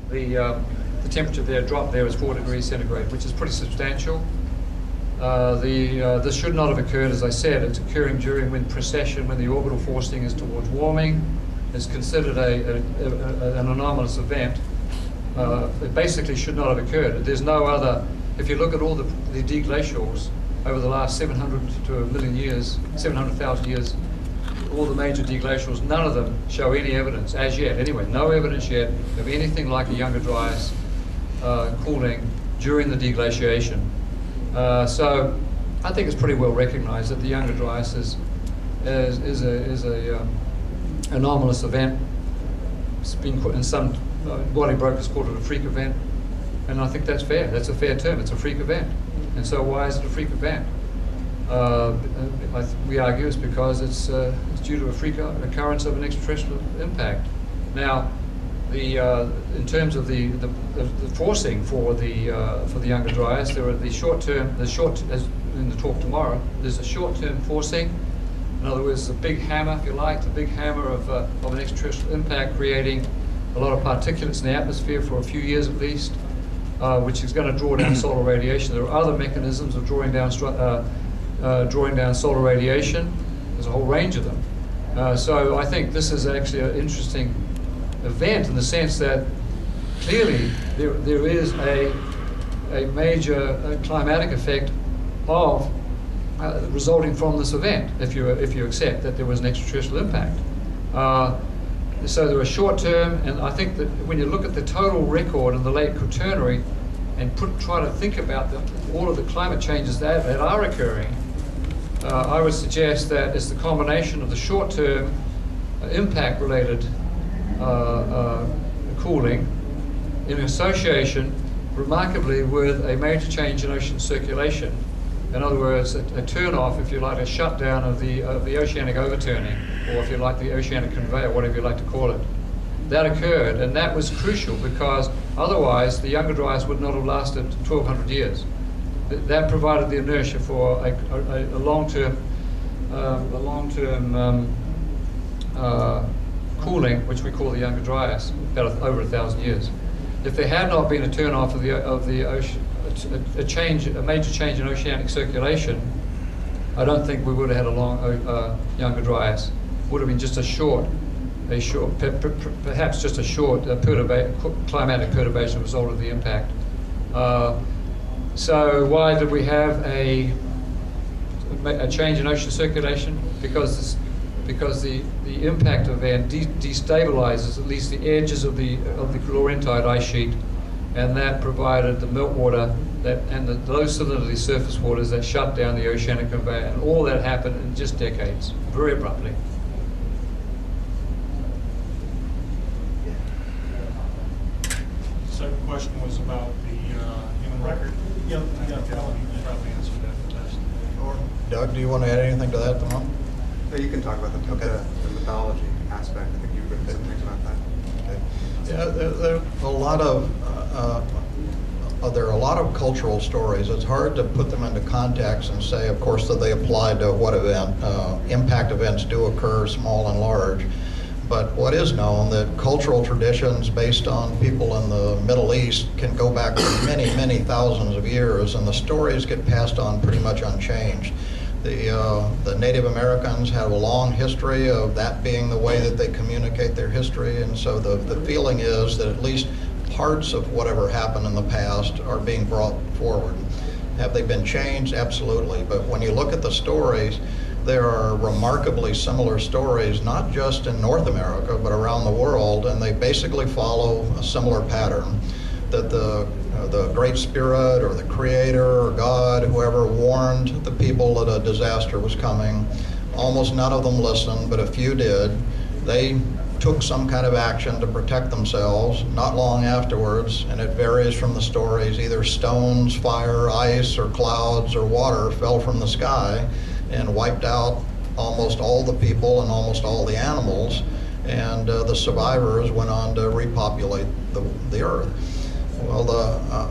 the temperature there drop there is 4 degrees centigrade, which is pretty substantial. This should not have occurred, as I said. It's occurring during when precession, when the orbital forcing is towards warming. It's considered an anomalous event. It basically should not have occurred. There's no other, if you look at all the deglacials over the last 700 to a million years, 700,000 years, all the major deglacials, none of them show any evidence, as yet anyway, no evidence yet of anything like a Younger Dryas cooling during the deglaciation. So I think it's pretty well recognized that the Younger Dryas is a anomalous event. It's been in some body brokers called it a freak event, and I think that's fair. That's a fair term. It's a freak event. And so why is it a freak event? We argue it's because it's due to a freak occurrence of an extraterrestrial impact. Now, in terms of the forcing for the Younger Dryas, there are the short-term, as in the talk tomorrow, there's a short-term forcing. In other words, a big hammer, if you like, the big hammer of an extraterrestrial impact creating a lot of particulates in the atmosphere for a few years at least, which is going to draw down solar radiation. There are other mechanisms of drawing down solar radiation. There's a whole range of them. So I think this is actually an interesting event in the sense that clearly there is a major climatic effect of resulting from this event, if you accept that there was an extraterrestrial impact. So there are short-term, and I think that when you look at the total record in the late Quaternary and try to think about all of the climate changes that are occurring, I would suggest that it's the combination of the short-term impact-related cooling in association, remarkably, with a major change in ocean circulation. In other words, a turn-off, if you like, a shutdown of the oceanic overturning, or if you like, the oceanic conveyor, whatever you like to call it. That occurred, and that was crucial because otherwise the Younger Dryas would not have lasted 1,200 years. That provided the inertia for a long-term cooling, which we call the Younger Dryas, about over 1,000 years. If there had not been a turn-off of the ocean, a major change in oceanic circulation, I don't think we would have had a long Younger Dryas. Would have been just perhaps just a short climatic perturbation result of the impact. So why did we have a change in ocean circulation? Because the impact event destabilizes at least the edges of the Laurentide ice sheet, and that provided the meltwater and the low salinity surface waters that shut down the oceanic conveyor, and all that happened in just decades, very abruptly. Second question was about the human record. Yeah, Alan, you probably answered that the best. Doug, do you want to add anything to that at the moment? No, you can talk about the mythology aspect. I think you've written some things about that. Okay. Yeah, there are a lot of cultural stories. It's hard to put them into context and say, of course, that they apply to what event. Impact events do occur, small and large. But what is known that cultural traditions based on people in the Middle East can go back many, many thousands of years, and the stories get passed on pretty much unchanged. The Native Americans have a long history of that being the way that they communicate their history, and so the feeling is that at least parts of whatever happened in the past are being brought forward. Have they been changed? Absolutely. But when you look at the stories, there are remarkably similar stories, not just in North America, but around the world, and they basically follow a similar pattern. That the Great Spirit or the Creator or God, whoever, warned the people that a disaster was coming. Almost none of them listened, but a few did. They took some kind of action to protect themselves not long afterwards, and it varies from the stories. Either stones, fire, ice, or clouds or water fell from the sky and wiped out almost all the people and almost all the animals, and the survivors went on to repopulate the earth. Well,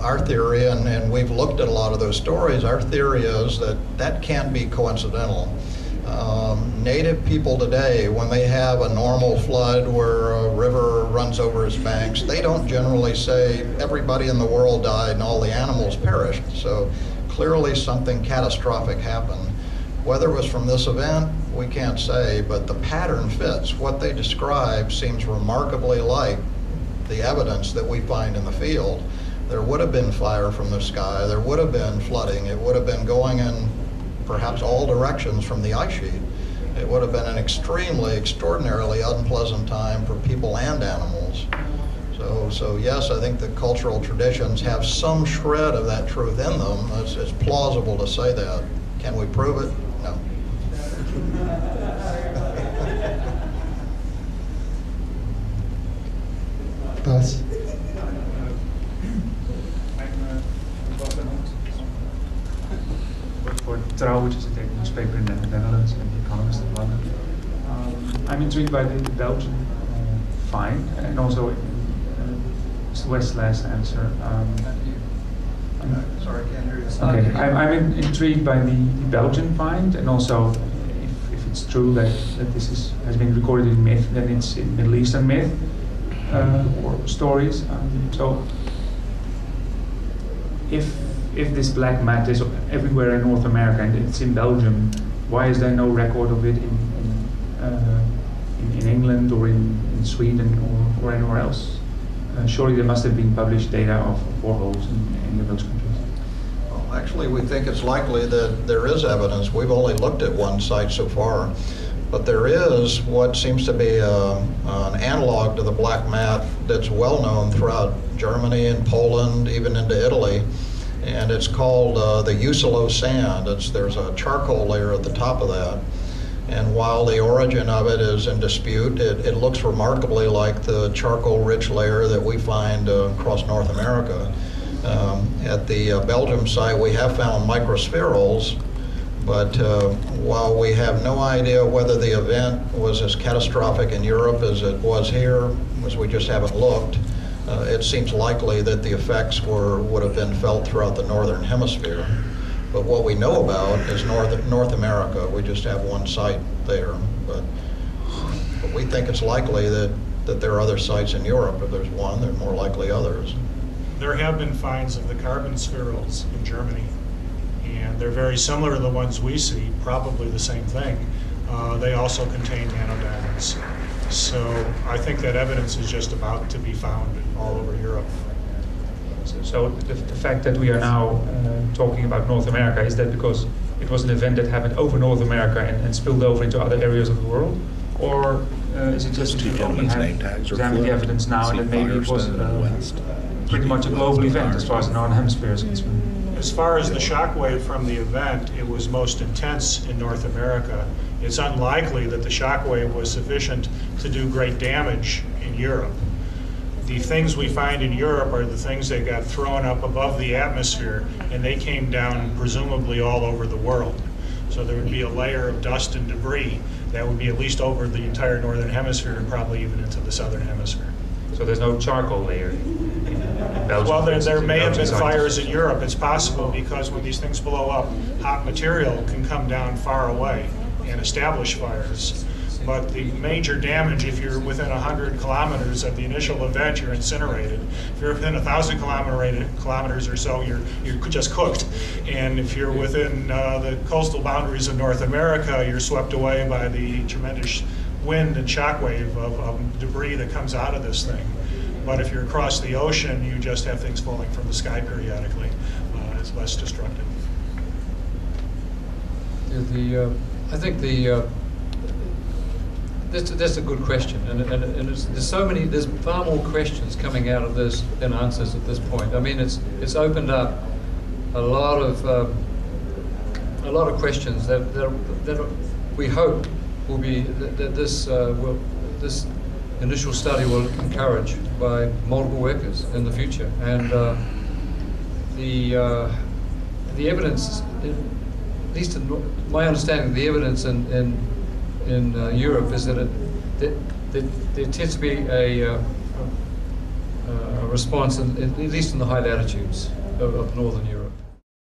our theory, and we've looked at a lot of those stories, our theory is that that can't be coincidental. Native people today, when they have a normal flood where a river runs over its banks, they don't generally say everybody in the world died and all the animals perished. So clearly something catastrophic happened. Whether it was from this event, we can't say, but the pattern fits. What they describe seems remarkably like the evidence that we find in the field. There would have been fire from the sky, there would have been flooding, it would have been going in perhaps all directions from the ice sheet. It would have been an extremely, extraordinarily unpleasant time for people and animals. So yes, I think the cultural traditions have some shred of that truth in them. It's plausible to say that. Can we prove it? No. Bas? For Trouw, which is a tech newspaper in the Netherlands, and The Economist in London. I'm intrigued by the Belgian find, and also Mr. West's last answer. Sorry, I can't hear you. Okay, I'm intrigued by the Belgian find, and also if it's true that this has been recorded in myth, then it's in Middle Eastern myth or stories. So if this black mat is everywhere in North America and it's in Belgium, why is there no record of it in England or in Sweden or anywhere else? Surely there must have been published data of boreholes in those countries. Well, actually, we think it's likely that there is evidence. We've only looked at one site so far, but there is what seems to be an analog to the black mat that's well known throughout Germany and Poland, even into Italy. And it's called the Usolo sand. There's a charcoal layer at the top of that. And while the origin of it is in dispute, it looks remarkably like the charcoal-rich layer that we find across North America. At the Belgium site, we have found microspherules, but while we have no idea whether the event was as catastrophic in Europe as it was here, as we just haven't looked, it seems likely that the effects would have been felt throughout the northern hemisphere. But what we know about is North America. We just have one site there. But we think it's likely that there are other sites in Europe. If there's one, there are more likely others. There have been finds of the carbon spherules in Germany, and they're very similar to the ones we see, probably the same thing. They also contain nanodiamonds. So I think that evidence is just about to be found all over Europe. So the fact that we are now talking about North America, is that because it was an event that happened over North America and spilled over into other areas of the world? Or is it just Two we gentlemen's have name tags are examined the flipped. evidence now and that maybe it was West. pretty much a global event as far as the Northern Hemisphere is concerned? As far as the shock wave from the event, it was most intense in North America. It's unlikely that the shock wave was sufficient to do great damage in Europe. The things we find in Europe are the things that got thrown up above the atmosphere, and they came down presumably all over the world. So there would be a layer of dust and debris that would be at least over the entire northern hemisphere and probably even into the southern hemisphere. So there's no charcoal layer in Belgium? Well, there in may have Belgian been fires scientists. in Europe. It's possible because when these things blow up, hot material can come down far away and establish fires. But the major damage, if you're within 100 kilometers of the initial event, you're incinerated. If you're within 1,000 kilometers or so, you're just cooked. And if you're within the coastal boundaries of North America, you're swept away by the tremendous wind and shockwave of debris that comes out of this thing. But if you're across the ocean, you just have things falling from the sky periodically. It's less destructive. I think that's a good question, and there's far more questions coming out of this than answers at this point. I mean, it's opened up a lot of questions that we hope will be that this initial study will encourage by multiple workers in the future, and the evidence, at least in my understanding, the evidence in Europe is that there tends to be a response, at least in the high latitudes of northern Europe.